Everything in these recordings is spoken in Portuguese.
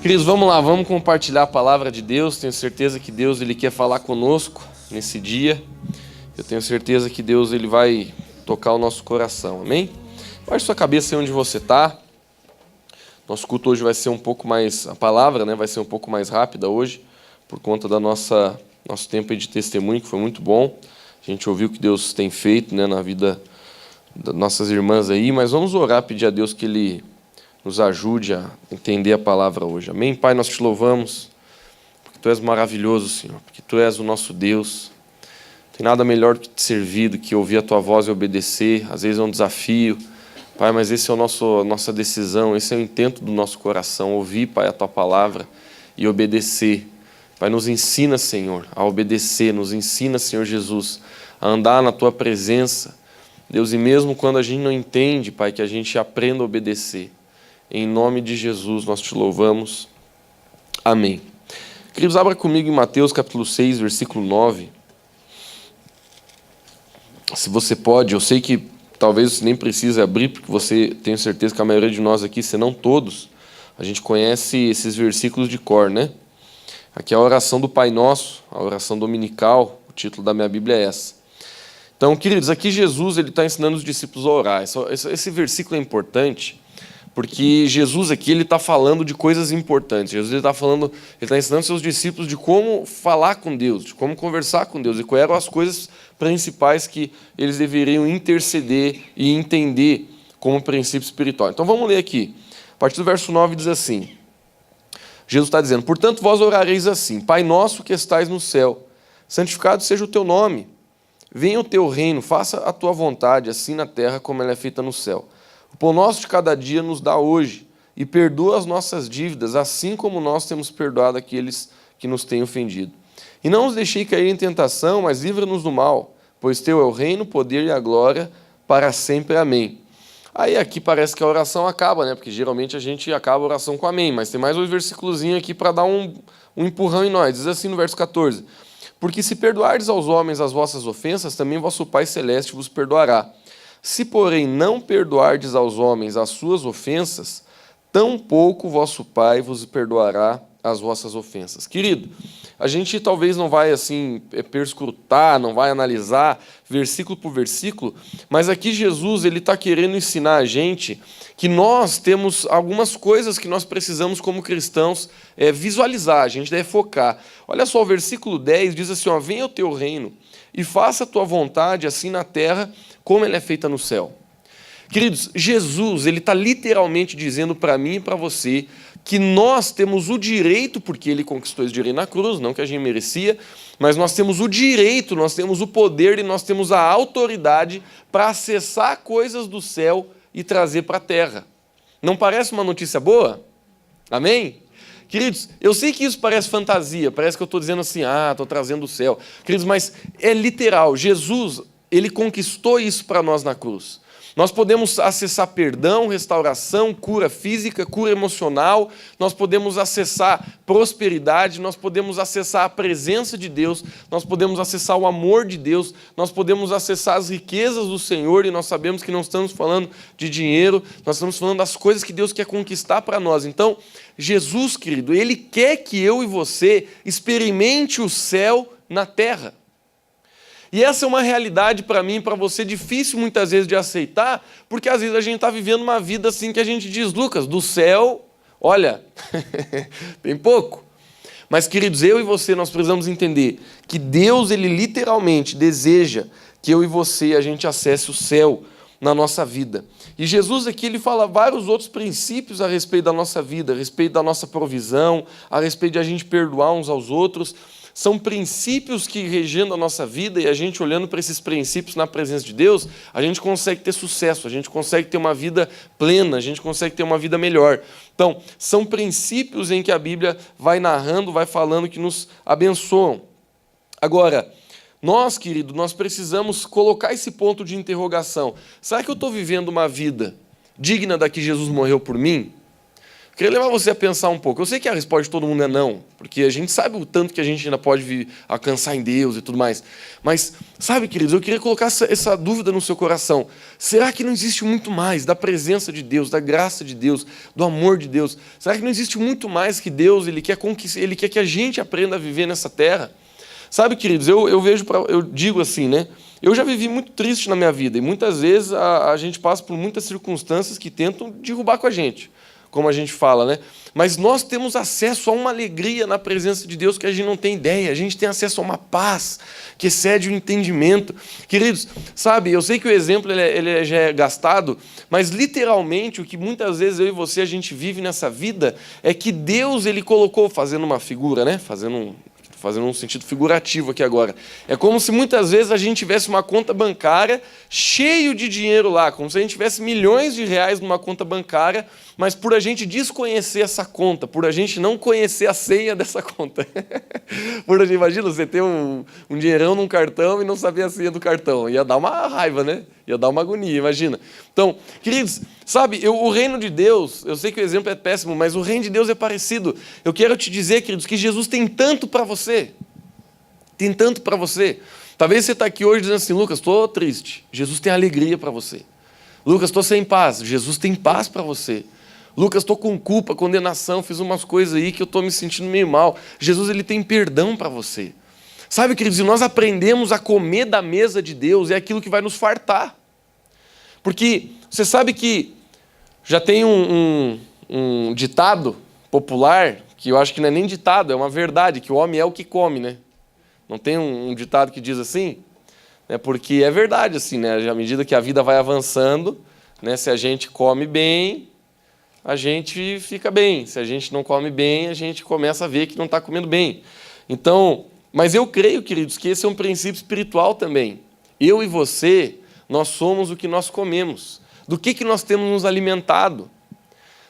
Queridos, vamos lá, vamos compartilhar a palavra de Deus. Tenho certeza que Deus ele quer falar conosco nesse dia. Eu tenho certeza que Deus ele vai tocar o nosso coração, amém? Baixe sua cabeça aí onde você está. Nosso culto hoje vai ser um pouco mais, a palavra, vai ser um pouco mais rápida hoje, por conta da nosso tempo de testemunho, que foi muito bom. A gente ouviu o que Deus tem feito, na vida das nossas irmãs aí, mas vamos orar, pedir a Deus que Ele nos ajude a entender a palavra hoje. Amém? Pai, nós te louvamos, porque Tu és maravilhoso, Senhor, porque Tu és o nosso Deus. Não tem nada melhor do que te servir, do que ouvir a Tua voz e obedecer. Às vezes é um desafio, Pai, mas esse é a nossa decisão, esse é o intento do nosso coração, ouvir, Pai, a Tua palavra e obedecer. Pai, nos ensina, Senhor, a obedecer, nos ensina, Senhor Jesus, a andar na Tua presença. Deus, e mesmo quando a gente não entende, Pai, que a gente aprenda a obedecer. Em nome de Jesus, nós te louvamos. Amém. Queridos, abra comigo em Mateus capítulo 6, versículo 9. Se você pode, eu sei que talvez você nem precise abrir, porque você tenho certeza que a maioria de nós aqui, se não todos, a gente conhece esses versículos de cor, né? Aqui é a oração do Pai Nosso, a oração dominical, o título da minha Bíblia é essa. Então, queridos, aqui Jesus está ensinando os discípulos a orar. Esse versículo é importante, porque Jesus aqui ele está falando de coisas importantes. Jesus ele está ensinando seus discípulos de como falar com Deus, de como conversar com Deus, e quais eram as coisas principais que eles deveriam interceder e entender como princípio espiritual. Então vamos ler aqui. A partir do verso 9 diz assim, Jesus está dizendo: portanto vós orareis assim, Pai nosso que estais no céu, santificado seja o teu nome, venha o teu reino, faça a tua vontade, assim na terra como ela é feita no céu. O pão nosso de cada dia nos dá hoje, e perdoa as nossas dívidas, assim como nós temos perdoado aqueles que nos têm ofendido. E não nos deixei cair em tentação, mas livra-nos do mal, pois teu é o reino, o poder e a glória para sempre. Amém. Aí aqui parece que a oração acaba, porque geralmente a gente acaba a oração com amém, mas tem mais um versículozinho aqui para dar um empurrão em nós. Diz assim no verso 14, porque se perdoardes aos homens as vossas ofensas, também vosso Pai Celeste vos perdoará. Se, porém, não perdoardes aos homens as suas ofensas, tampouco vosso Pai vos perdoará as vossas ofensas. Querido, a gente talvez não vai assim perscrutar, não vai analisar versículo por versículo, mas aqui Jesus ele está querendo ensinar a gente que nós temos algumas coisas que nós precisamos como cristãos visualizar, a gente deve focar. Olha só, o versículo 10 diz assim, venha o teu reino e faça a tua vontade assim na terra como ela é feita no céu. Queridos, Jesus ele está literalmente dizendo para mim e para você que nós temos o direito, porque ele conquistou esse direito na cruz, não que a gente merecia, mas nós temos o direito, nós temos o poder e nós temos a autoridade para acessar coisas do céu e trazer para a terra. Não parece uma notícia boa? Amém? Queridos, eu sei que isso parece fantasia, parece que eu estou dizendo assim, estou trazendo o céu. Queridos, mas é literal, Jesus, ele conquistou isso para nós na cruz. Nós podemos acessar perdão, restauração, cura física, cura emocional, nós podemos acessar prosperidade, nós podemos acessar a presença de Deus, nós podemos acessar o amor de Deus, nós podemos acessar as riquezas do Senhor, e nós sabemos que não estamos falando de dinheiro, nós estamos falando das coisas que Deus quer conquistar para nós. Então, Jesus, querido, Ele quer que eu e você experimente o céu na terra. E essa é uma realidade para mim e para você difícil muitas vezes de aceitar, porque às vezes a gente está vivendo uma vida assim que a gente diz, Lucas, do céu, olha, tem pouco. Mas, queridos, eu e você, nós precisamos entender que Deus, Ele literalmente deseja que eu e você, a gente acesse o céu na nossa vida. E Jesus aqui, Ele fala vários outros princípios a respeito da nossa vida, a respeito da nossa provisão, a respeito de a gente perdoar uns aos outros. São princípios que regendo a nossa vida, e a gente olhando para esses princípios na presença de Deus, a gente consegue ter sucesso, a gente consegue ter uma vida plena, a gente consegue ter uma vida melhor. Então, são princípios em que a Bíblia vai narrando, vai falando que nos abençoam. Agora, nós, querido, nós precisamos colocar esse ponto de interrogação. Será que eu estou vivendo uma vida digna da que Jesus morreu por mim? Eu queria levar você a pensar um pouco. Eu sei que a resposta de todo mundo é não, porque a gente sabe o tanto que a gente ainda pode alcançar em Deus e tudo mais. Mas, sabe, queridos, eu queria colocar essa dúvida no seu coração. Será que não existe muito mais da presença de Deus, da graça de Deus, do amor de Deus? Será que não existe muito mais que Deus, Ele quer conquistar, Ele quer que a gente aprenda a viver nessa terra? Sabe, queridos, eu digo assim, né? Eu já vivi muito triste na minha vida, e muitas vezes a gente passa por muitas circunstâncias que tentam derrubar com a gente, como a gente fala, né? Mas nós temos acesso a uma alegria na presença de Deus que a gente não tem ideia. A gente tem acesso a uma paz que excede o entendimento. Queridos, sabe, eu sei que o exemplo ele já é gastado, mas literalmente o que muitas vezes eu e você a gente vive nessa vida é que Deus ele colocou, fazendo uma figura, né? Fazendo um sentido figurativo aqui agora. É como se muitas vezes a gente tivesse uma conta bancária cheio de dinheiro lá, como se a gente tivesse milhões de reais numa conta bancária, mas por a gente desconhecer essa conta, por a gente não conhecer a senha dessa conta. Imagina, você ter um dinheirão num cartão e não saber a senha do cartão. Ia dar uma raiva, né? Ia dar uma agonia, imagina. Então, queridos, sabe, o reino de Deus, eu sei que o exemplo é péssimo, mas o reino de Deus é parecido. Eu quero te dizer, queridos, que Jesus tem tanto para você. Tem tanto para você. Talvez você está aqui hoje dizendo assim, Lucas, estou triste. Jesus tem alegria para você. Lucas, estou sem paz. Jesus tem paz para você. Lucas, estou com culpa, condenação, fiz umas coisas aí que eu estou me sentindo meio mal. Jesus, ele tem perdão para você. Sabe, queridos, e nós aprendemos a comer da mesa de Deus, é aquilo que vai nos fartar. Porque você sabe que já tem um ditado popular, que eu acho que não é nem ditado, é uma verdade, que o homem é o que come, né? Não tem um ditado que diz assim? Porque é verdade, assim, né? À medida que a vida vai avançando, né, se a gente come bem, a gente fica bem. Se a gente não come bem, a gente começa a ver que não está comendo bem. Então, mas eu creio, queridos, que esse é um princípio espiritual também. Eu e você, nós somos o que nós comemos. Do que nós temos nos alimentado?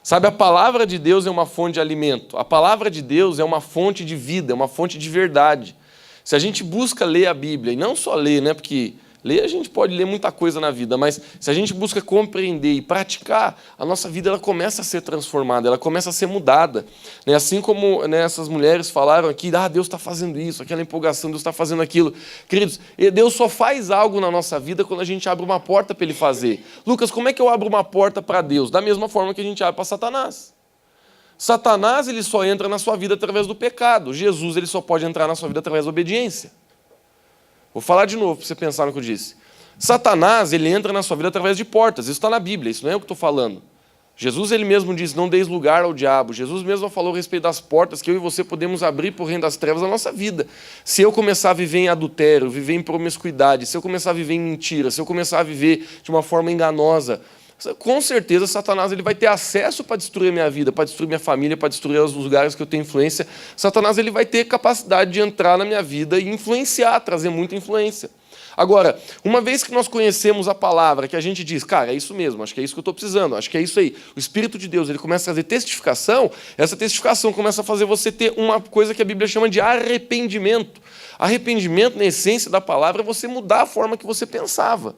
Sabe, a palavra de Deus é uma fonte de alimento. A palavra de Deus é uma fonte de vida, é uma fonte de verdade. Se a gente busca ler a Bíblia, e não só ler, né, porque ler a gente pode ler muita coisa na vida, mas se a gente busca compreender e praticar, a nossa vida ela começa a ser transformada, ela começa a ser mudada. Assim como, né, essas mulheres falaram aqui, Deus está fazendo isso, aquela empolgação, Deus está fazendo aquilo. Queridos, Deus só faz algo na nossa vida quando a gente abre uma porta para Ele fazer. Lucas, como é que eu abro uma porta para Deus? Da mesma forma que a gente abre para Satanás. Satanás ele só entra na sua vida através do pecado. Jesus ele só pode entrar na sua vida através da obediência. Vou falar de novo para você pensar no que eu disse. Satanás ele entra na sua vida através de portas. Isso está na Bíblia, isso não é o que estou falando. Jesus ele mesmo disse, não deis lugar ao diabo. Jesus mesmo falou a respeito das portas que eu e você podemos abrir para o reino das trevas na nossa vida. Se eu começar a viver em adultério, viver em promiscuidade, se eu começar a viver em mentira, se eu começar a viver de uma forma enganosa, com certeza Satanás ele vai ter acesso para destruir a minha vida, para destruir minha família, para destruir os lugares que eu tenho influência. Satanás ele vai ter capacidade de entrar na minha vida e influenciar, trazer muita influência. Agora, uma vez que nós conhecemos a palavra, que a gente diz, cara, é isso mesmo, acho que é isso que eu estou precisando, acho que é isso aí. O Espírito de Deus ele começa a trazer testificação, essa testificação começa a fazer você ter uma coisa que a Bíblia chama de arrependimento. Arrependimento, na essência da palavra, é você mudar a forma que você pensava.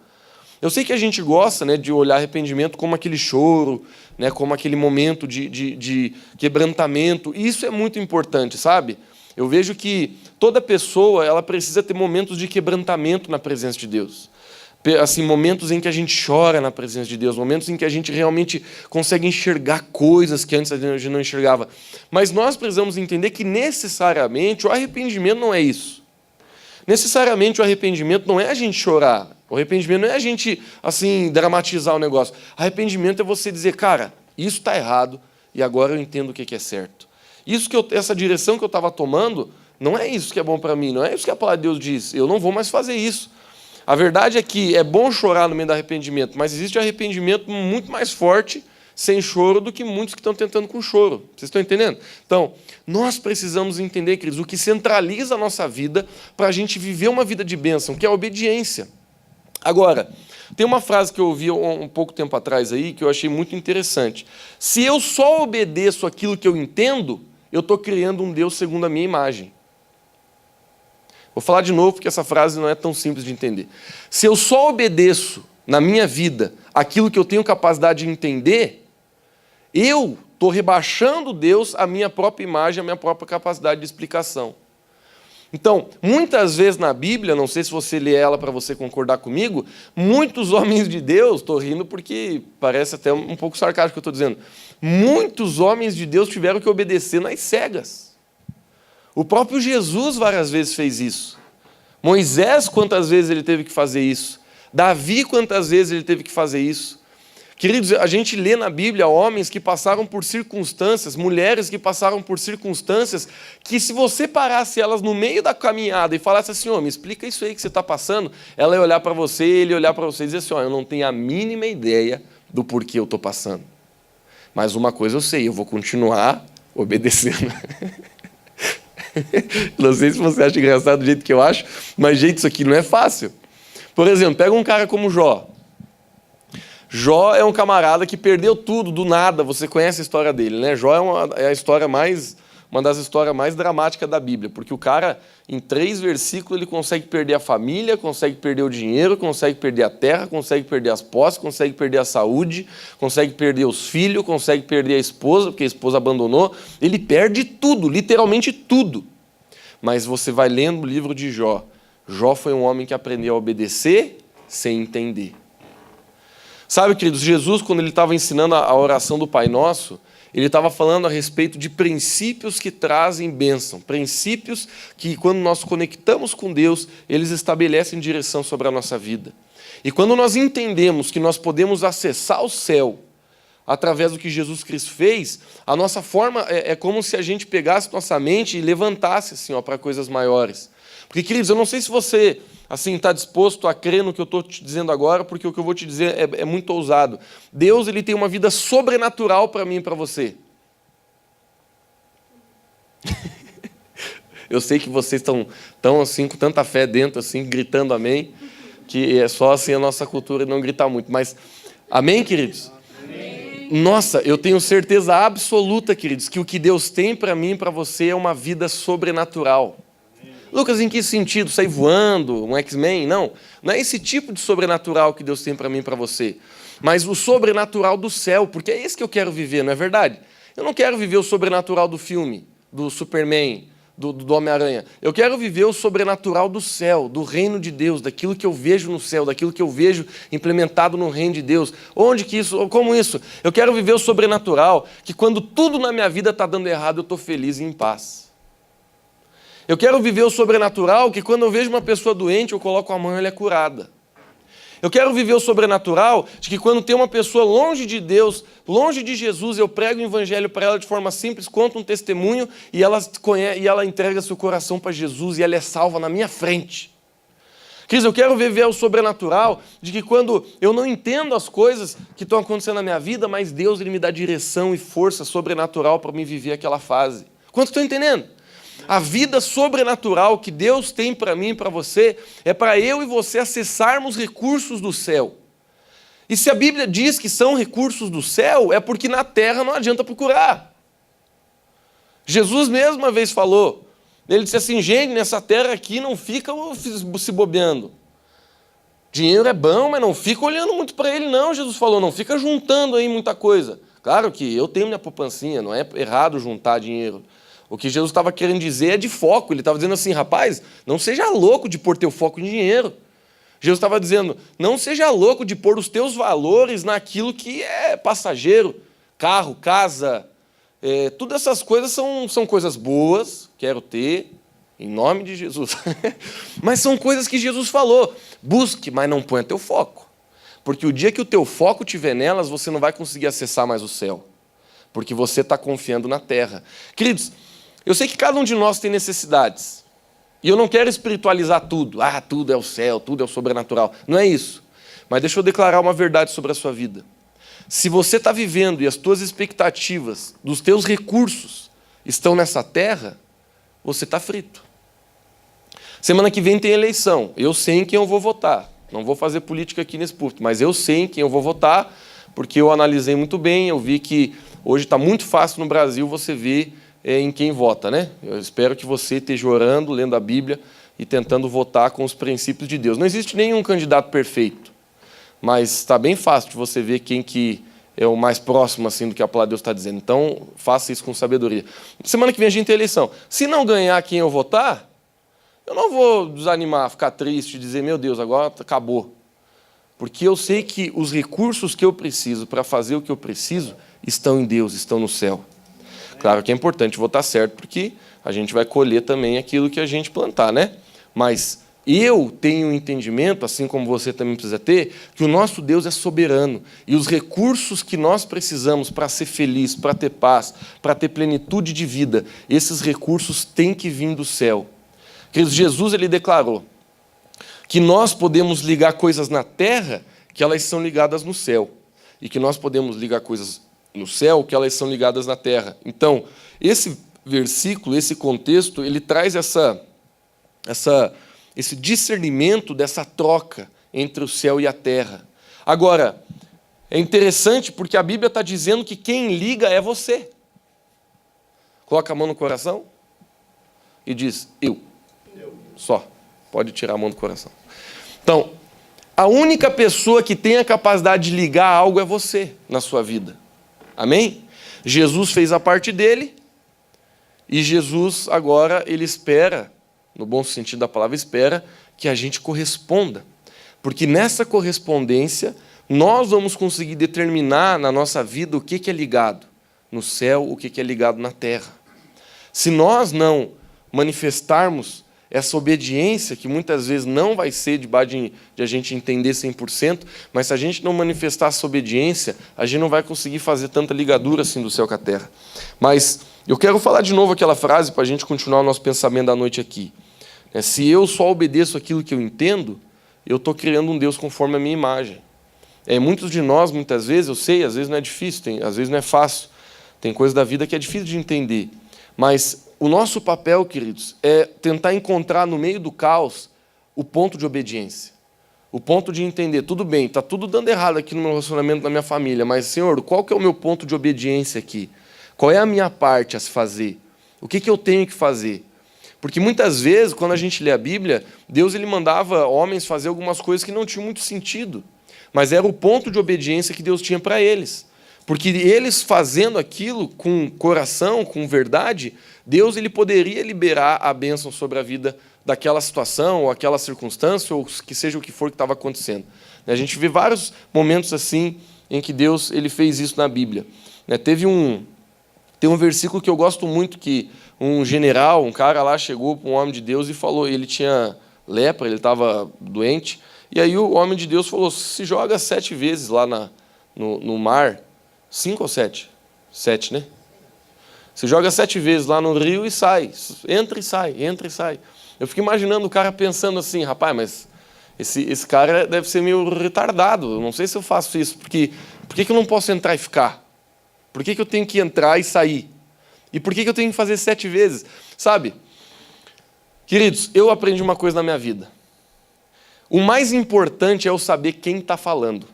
Eu sei que a gente gosta, né, de olhar arrependimento como aquele choro, né, como aquele momento de quebrantamento. E isso é muito importante, sabe? Eu vejo que toda pessoa ela precisa ter momentos de quebrantamento na presença de Deus. Assim, momentos em que a gente chora na presença de Deus, momentos em que a gente realmente consegue enxergar coisas que antes a gente não enxergava. Mas nós precisamos entender que necessariamente o arrependimento não é isso. Necessariamente o arrependimento não é a gente chorar. O arrependimento não é a gente, assim, dramatizar o negócio. Arrependimento é você dizer, cara, isso está errado e agora eu entendo o que é certo. Essa direção que eu estava tomando, não é isso que é bom para mim, não é isso que a palavra de Deus diz. Eu não vou mais fazer isso. A verdade é que é bom chorar no meio do arrependimento, mas existe arrependimento muito mais forte sem choro do que muitos que estão tentando com choro. Vocês estão entendendo? Então, nós precisamos entender, queridos, o que centraliza a nossa vida para a gente viver uma vida de bênção, que é a obediência. Agora, tem uma frase que eu ouvi um pouco tempo atrás aí, que eu achei muito interessante. Se eu só obedeço aquilo que eu entendo, eu estou criando um Deus segundo a minha imagem. Vou falar de novo, porque essa frase não é tão simples de entender. Se eu só obedeço na minha vida aquilo que eu tenho capacidade de entender, eu estou rebaixando Deus à minha própria imagem, à minha própria capacidade de explicação. Então, muitas vezes na Bíblia, não sei se você lê ela para você concordar comigo, muitos homens de Deus, estou rindo porque parece até um pouco sarcástico o que eu estou dizendo, muitos homens de Deus tiveram que obedecer nas cegas. O próprio Jesus várias vezes fez isso. Moisés, quantas vezes ele teve que fazer isso? Davi, quantas vezes ele teve que fazer isso? Queridos, a gente lê na Bíblia homens que passaram por circunstâncias, mulheres que passaram por circunstâncias, que se você parasse elas no meio da caminhada e falasse assim, me explica isso aí que você está passando, ela ia olhar para você, ele ia olhar para você e dizer assim, eu não tenho a mínima ideia do porquê eu estou passando. Mas uma coisa eu sei, eu vou continuar obedecendo. Não sei se você acha engraçado do jeito que eu acho, mas, gente, isso aqui não é fácil. Por exemplo, pega um cara como Jó. Jó é um camarada que perdeu tudo, do nada. Você conhece a história dele, né? Jó é uma das histórias mais dramáticas da Bíblia, porque o cara, em 3 versículos, ele consegue perder a família, consegue perder o dinheiro, consegue perder a terra, consegue perder as posses, consegue perder a saúde, consegue perder os filhos, consegue perder a esposa, porque a esposa abandonou. Ele perde tudo, literalmente tudo. Mas você vai lendo o livro de Jó. Jó foi um homem que aprendeu a obedecer sem entender. Sabe, queridos, Jesus, quando ele estava ensinando a oração do Pai Nosso, ele estava falando a respeito de princípios que trazem bênção, princípios que, quando nós conectamos com Deus, eles estabelecem direção sobre a nossa vida. E quando nós entendemos que nós podemos acessar o céu através do que Jesus Cristo fez, a nossa forma é como se a gente pegasse nossa mente e levantasse assim, para coisas maiores. Porque, queridos, eu não sei se você está disposto a crer no que eu estou te dizendo agora, porque o que eu vou te dizer é muito ousado. Deus, ele tem uma vida sobrenatural para mim e para você. Eu sei que vocês estão assim, com tanta fé dentro, assim, gritando amém, que é só assim a nossa cultura não gritar muito. Mas, amém, queridos? Amém. Nossa, eu tenho certeza absoluta, queridos, que o que Deus tem para mim e para você é uma vida sobrenatural. Lucas, em que sentido? Sair voando, um X-Men? Não é esse tipo de sobrenatural que Deus tem para mim e para você. Mas o sobrenatural do céu, porque é esse que eu quero viver, não é verdade? Eu não quero viver o sobrenatural do filme, do Superman, do Homem-Aranha. Eu quero viver o sobrenatural do céu, do reino de Deus, daquilo que eu vejo no céu, daquilo que eu vejo implementado no reino de Deus. Onde que isso? Como isso? Eu quero viver o sobrenatural, que quando tudo na minha vida está dando errado, eu estou feliz e em paz. Eu quero viver o sobrenatural, que quando eu vejo uma pessoa doente, eu coloco a mão e ela é curada. Eu quero viver o sobrenatural, de que quando tem uma pessoa longe de Deus, longe de Jesus, eu prego o evangelho para ela de forma simples, conto um testemunho, e ela entrega seu coração para Jesus, e ela é salva na minha frente. Queridos, eu quero viver o sobrenatural, de que quando eu não entendo as coisas que estão acontecendo na minha vida, mas Deus, ele me dá direção e força sobrenatural para me viver aquela fase. Quantos estão entendendo? A vida sobrenatural que Deus tem para mim e para você é para eu e você acessarmos recursos do céu. E se a Bíblia diz que são recursos do céu, é porque na terra não adianta procurar. Jesus mesmo uma vez falou, ele disse assim, gente, nessa terra aqui não fica se bobeando. Dinheiro é bom, mas não fica olhando muito para ele não, Jesus falou, não fica juntando aí muita coisa. Claro que eu tenho minha poupancinha, não é errado juntar dinheiro. O que Jesus estava querendo dizer é de foco. Ele estava dizendo assim, rapaz, não seja louco de pôr teu foco em dinheiro. Jesus estava dizendo, não seja louco de pôr os teus valores naquilo que é passageiro. Carro, casa, todas essas coisas são coisas boas, quero ter, em nome de Jesus. Mas são coisas que Jesus falou. Busque, mas não ponha teu foco. Porque o dia que o teu foco estiver nelas, você não vai conseguir acessar mais o céu. Porque você está confiando na terra. Queridos, eu sei que cada um de nós tem necessidades. E eu não quero espiritualizar tudo. Tudo é o céu, tudo é o sobrenatural. Não é isso. Mas deixa eu declarar uma verdade sobre a sua vida. Se você está vivendo e as tuas expectativas dos teus recursos estão nessa terra, você está frito. Semana que vem tem eleição. Eu sei em quem eu vou votar. Não vou fazer política aqui nesse púlpito, mas eu sei em quem eu vou votar, porque eu analisei muito bem, eu vi que hoje está muito fácil no Brasil você ver em quem vota, né? Eu espero que você esteja orando, lendo a Bíblia e tentando votar com os princípios de Deus. Não existe nenhum candidato perfeito, mas está bem fácil de você ver quem que é o mais próximo assim, do que a palavra de Deus está dizendo. Então, faça isso com sabedoria. Semana que vem a gente tem eleição. Se não ganhar quem eu votar, eu não vou desanimar, ficar triste, dizer, meu Deus, agora acabou. Porque eu sei que os recursos que eu preciso para fazer o que eu preciso estão em Deus, estão no céu. Claro que é importante votar certo, porque a gente vai colher também aquilo que a gente plantar, né? Mas eu tenho um entendimento, assim como você também precisa ter, que o nosso Deus é soberano. E os recursos que nós precisamos para ser feliz, para ter paz, para ter plenitude de vida, esses recursos têm que vir do céu. Queridos, Jesus ele declarou que nós podemos ligar coisas na terra que elas são ligadas no céu. E que nós podemos ligar coisas no céu que elas são ligadas na terra. Então, esse versículo, esse contexto, ele traz esse discernimento dessa troca entre o céu e a terra. Agora, é interessante porque a Bíblia está dizendo que quem liga é você. Coloca a mão no coração e diz, eu. Só. Pode tirar a mão do coração. Então, a única pessoa que tem a capacidade de ligar algo é você na sua vida. Amém? Jesus fez a parte dele e Jesus agora ele espera, no bom sentido da palavra, espera que a gente corresponda. Porque nessa correspondência, nós vamos conseguir determinar na nossa vida o que é ligado no céu, o que é ligado na terra. Se nós não manifestarmos essa obediência, que muitas vezes não vai ser debaixo de a gente entender 100%, mas se a gente não manifestar essa obediência, a gente não vai conseguir fazer tanta ligadura assim do céu com a terra. Mas eu quero falar de novo aquela frase para a gente continuar o nosso pensamento da noite aqui. Se eu só obedeço aquilo que eu entendo, eu estou criando um Deus conforme a minha imagem. Muitos de nós, muitas vezes, eu sei, às vezes não é difícil, às vezes não é fácil. Tem coisa da vida que é difícil de entender. Mas o nosso papel, queridos, é tentar encontrar no meio do caos o ponto de obediência. O ponto de entender, tudo bem, está tudo dando errado aqui no meu relacionamento, na minha família, mas, Senhor, qual que é o meu ponto de obediência aqui? Qual é a minha parte a se fazer? O que eu tenho que fazer? Porque muitas vezes, quando a gente lê a Bíblia, Deus ele mandava homens fazer algumas coisas que não tinham muito sentido, mas era o ponto de obediência que Deus tinha para eles. Porque eles fazendo aquilo com coração, com verdade, Deus ele poderia liberar a bênção sobre a vida daquela situação, ou aquela circunstância, ou que seja o que for que estava acontecendo. A gente vê vários momentos assim em que Deus ele fez isso na Bíblia. Tem um versículo que eu gosto muito, que um general, um cara lá chegou para um homem de Deus e falou, ele tinha lepra, ele estava doente, e aí o homem de Deus falou, se joga 7 vezes lá no mar, 5 ou 7? 7, né? Você joga 7 vezes lá no rio e sai. Entra e sai, entra e sai. Eu fico imaginando o cara pensando assim, rapaz, mas esse cara deve ser meio retardado. Eu não sei se eu faço isso. Por que eu não posso entrar e ficar? Por que eu tenho que entrar e sair? E por que eu tenho que fazer 7 vezes? Sabe? Queridos, eu aprendi uma coisa na minha vida. O mais importante é eu saber quem está falando,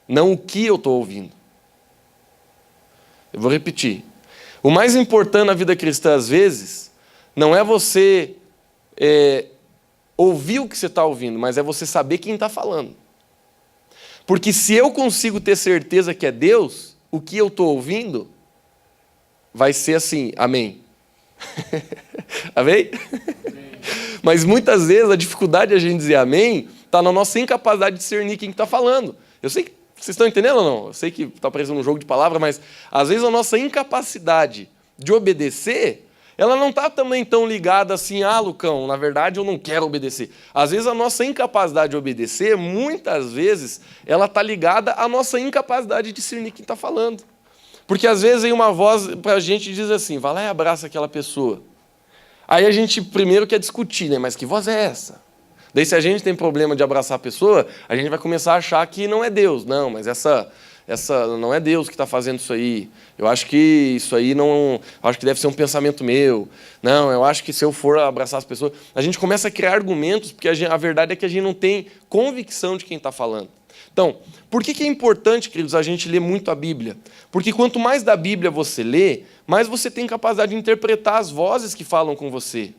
não o que eu estou ouvindo. Eu vou repetir. O mais importante na vida cristã, às vezes, não é você ouvir o que você está ouvindo, mas é você saber quem está falando. Porque se eu consigo ter certeza que é Deus, o que eu estou ouvindo vai ser assim, amém. Amém? Mas muitas vezes a dificuldade de a gente dizer amém está na nossa incapacidade de discernir quem está falando. Eu sei que vocês estão entendendo ou não? Eu sei que está parecendo um jogo de palavras, mas às vezes a nossa incapacidade de obedecer, ela não está também tão ligada assim, Lucão, na verdade eu não quero obedecer. Às vezes a nossa incapacidade de obedecer, muitas vezes, ela está ligada à nossa incapacidade de discernir quem está falando. Porque às vezes vem uma voz para a gente e diz assim, vai lá e abraça aquela pessoa. Aí a gente primeiro quer discutir, né? Mas que voz é essa? Daí se a gente tem problema de abraçar a pessoa, a gente vai começar a achar que não é Deus. Não, mas essa não é Deus que está fazendo isso aí. Eu acho que isso aí não... acho que deve ser um pensamento meu. Não, eu acho que se eu for abraçar as pessoas... A gente começa a criar argumentos, porque a verdade é que a gente não tem convicção de quem está falando. Então, por que é importante, queridos, a gente ler muito a Bíblia? Porque quanto mais da Bíblia você lê, mais você tem capacidade de interpretar as vozes que falam com você.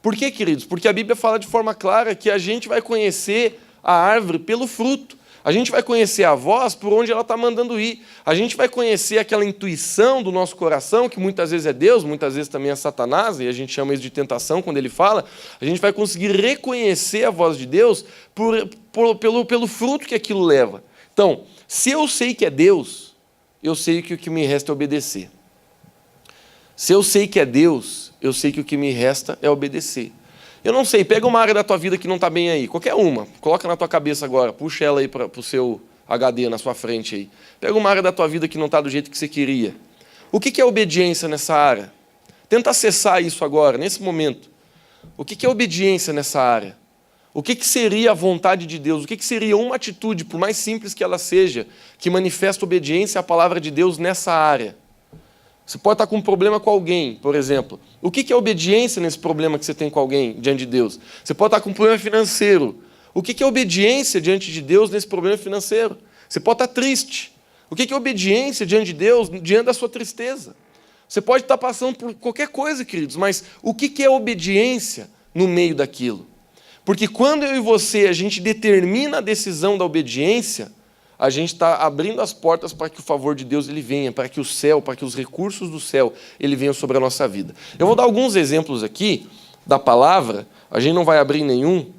Por quê, queridos? Porque a Bíblia fala de forma clara que a gente vai conhecer a árvore pelo fruto. A gente vai conhecer a voz por onde ela está mandando ir. A gente vai conhecer aquela intuição do nosso coração, que muitas vezes é Deus, muitas vezes também é Satanás, e a gente chama isso de tentação quando ele fala. A gente vai conseguir reconhecer a voz de Deus pelo fruto que aquilo leva. Então, se eu sei que é Deus, eu sei que o que me resta é obedecer. Se eu sei que é Deus, eu sei que o que me resta é obedecer. Eu não sei, pega uma área da tua vida que não está bem aí, qualquer uma, coloca na tua cabeça agora, puxa ela aí para o seu HD na sua frente aí. Pega uma área da tua vida que não está do jeito que você queria. O que é obediência nessa área? Tenta acessar isso agora, nesse momento. O que é obediência nessa área? O que seria a vontade de Deus? O que seria uma atitude, por mais simples que ela seja, que manifesta obediência à palavra de Deus nessa área? Você pode estar com um problema com alguém, por exemplo. O que é obediência nesse problema que você tem com alguém diante de Deus? Você pode estar com um problema financeiro. O que é obediência diante de Deus nesse problema financeiro? Você pode estar triste. O que é obediência diante de Deus, diante da sua tristeza? Você pode estar passando por qualquer coisa, queridos, mas o que é obediência no meio daquilo? Porque quando eu e você, a gente determina a decisão da obediência, a gente está abrindo as portas para que o favor de Deus ele venha, para que o céu, para que os recursos do céu ele venham sobre a nossa vida. Eu vou dar alguns exemplos aqui da palavra, a gente não vai abrir nenhum,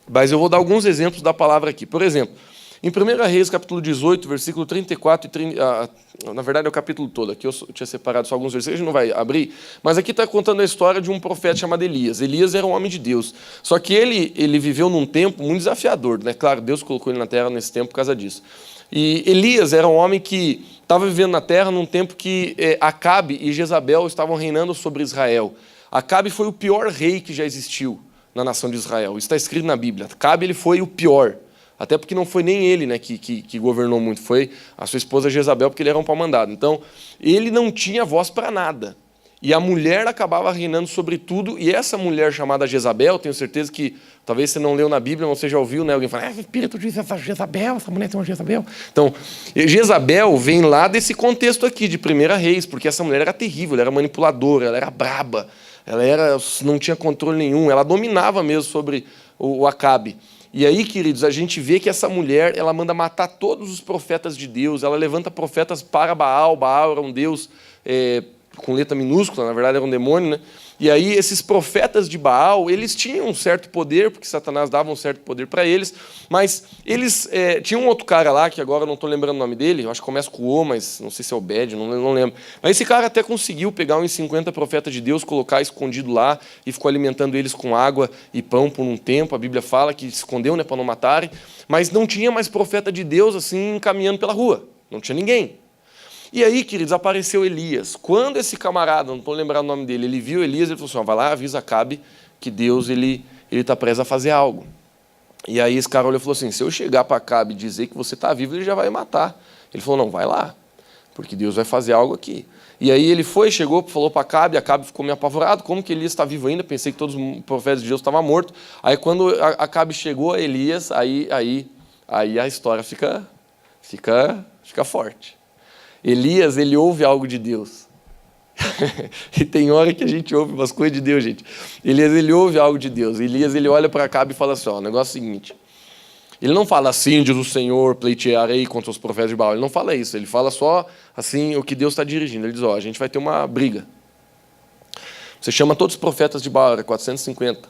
mas eu vou dar alguns exemplos da palavra aqui. Por exemplo, em 1 Reis, capítulo 18, versículo 34 e 30, na verdade é o capítulo todo, aqui eu tinha separado só alguns versículos, a gente não vai abrir, mas aqui está contando a história de um profeta chamado Elias. Elias era um homem de Deus, só que ele viveu num tempo muito desafiador, né? Claro, Deus colocou ele na terra nesse tempo por causa disso. E Elias era um homem que estava vivendo na terra num tempo que Acabe e Jezabel estavam reinando sobre Israel. Acabe foi o pior rei que já existiu na nação de Israel, isso está escrito na Bíblia. Acabe ele foi o pior. Até porque não foi nem ele, né, que governou muito, foi a sua esposa Jezabel, porque ele era um pau-mandado. Então, ele não tinha voz para nada. E a mulher acabava reinando sobre tudo, e essa mulher chamada Jezabel, tenho certeza que, talvez você não leu na Bíblia, mas você já ouviu, né? Alguém fala, espírito diz essa Jezabel, essa mulher tem uma Jezabel. Então, Jezabel vem lá desse contexto aqui, de 1 Reis, porque essa mulher era terrível, ela era manipuladora, ela era braba, não tinha controle nenhum, ela dominava mesmo sobre o Acabe. E aí, queridos, a gente vê que essa mulher, ela manda matar todos os profetas de Deus, ela levanta profetas para Baal. Baal era um deus com letra minúscula, na verdade era um demônio, né? E aí esses profetas de Baal, eles tinham um certo poder, porque Satanás dava um certo poder para eles, mas eles tinham um outro cara lá, que agora eu não estou lembrando o nome dele, eu acho que começa com O, mas não sei se é o Obed, não lembro. Mas esse cara até conseguiu pegar uns 50 profetas de Deus, colocar escondido lá, e ficou alimentando eles com água e pão por um tempo. A Bíblia fala que escondeu, né, para não matarem, mas não tinha mais profeta de Deus assim caminhando pela rua, não tinha ninguém. E aí, queridos, apareceu Elias. Quando esse camarada, não estou lembrando o nome dele, ele viu Elias, ele falou assim, vai lá, avisa Acabe que Deus ele está prestes a fazer algo. E aí esse cara olhou e falou assim, se eu chegar para Acabe e dizer que você está vivo, ele já vai matar. Ele falou, não, vai lá, porque Deus vai fazer algo aqui. E aí ele foi, chegou, falou para Acabe ficou meio apavorado, como que Elias está vivo ainda? Pensei que todos os profetas de Deus estavam mortos. Aí quando Acabe chegou a Elias, aí a história fica forte. Elias, ele ouve algo de Deus. E tem hora que a gente ouve umas coisas de Deus, gente. Elias, ele ouve algo de Deus. Elias, ele olha para Acabe e fala assim, o negócio é o seguinte. Ele não fala assim, diz o Senhor, pleitearei contra os profetas de Baal. Ele não fala isso. Ele fala só assim o que Deus está dirigindo. Ele diz, a gente vai ter uma briga. Você chama todos os profetas de Baal, era 450.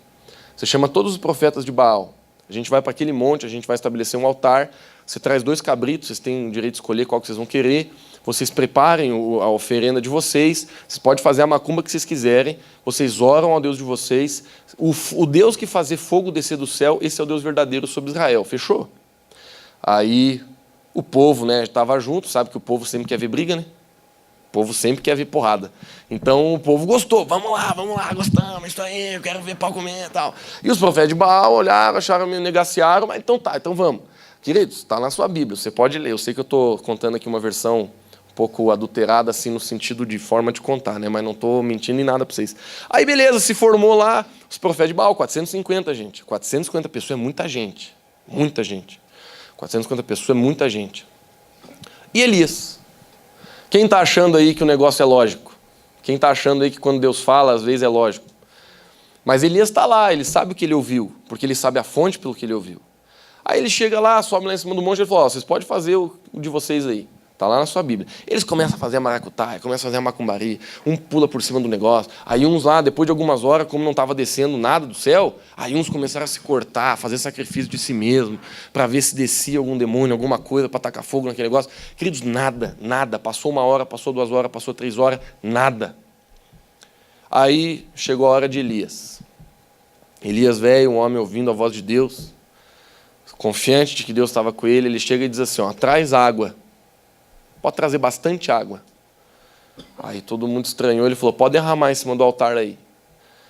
Você chama todos os profetas de Baal. A gente vai para aquele monte, a gente vai estabelecer um altar. Você traz 2 cabritos, vocês têm o direito de escolher qual que vocês vão querer. Vocês preparem a oferenda de vocês. Vocês podem fazer a macumba que vocês quiserem. Vocês oram ao Deus de vocês. O Deus que fazer fogo descer do céu, esse é o Deus verdadeiro sobre Israel. Fechou? Aí o povo, né, estava junto. Sabe que o povo sempre quer ver briga, né? O povo sempre quer ver porrada. Então o povo gostou. Vamos lá, gostamos, isso aí, eu quero ver pau comer e tal. E os profetas de Baal olharam, acharam, me negaciaram, mas então vamos. Queridos, está na sua Bíblia, você pode ler. Eu sei que eu estou contando aqui uma versão um pouco adulterada, assim, no sentido de forma de contar, né? Mas não estou mentindo em nada para vocês. Aí, beleza, se formou lá os profetas de Baal, 450, gente. 450 pessoas é muita gente. Muita gente. 450 pessoas é muita gente. E Elias? Quem está achando aí que o negócio é lógico? Quem está achando aí que quando Deus fala, às vezes é lógico? Mas Elias está lá, ele sabe o que ele ouviu, porque ele sabe a fonte pelo que ele ouviu. Aí ele chega lá, sobe lá em cima do monte e ele fala, vocês podem fazer o de vocês aí. Está lá na sua Bíblia. Eles começam a fazer a maracutaia, começam a fazer a macumbaria, um pula por cima do negócio, aí uns lá, depois de algumas horas, como não estava descendo nada do céu, aí uns começaram a se cortar, a fazer sacrifício de si mesmo, para ver se descia algum demônio, alguma coisa, para tacar fogo naquele negócio. Queridos, nada, nada. Passou 1 hora, passou 2 horas, passou 3 horas, nada. Aí chegou a hora de Elias. Elias veio, um homem ouvindo a voz de Deus, confiante de que Deus estava com ele, ele chega e diz assim, traz água. Pode trazer bastante água. Aí todo mundo estranhou, ele falou, pode derramar em cima do altar aí.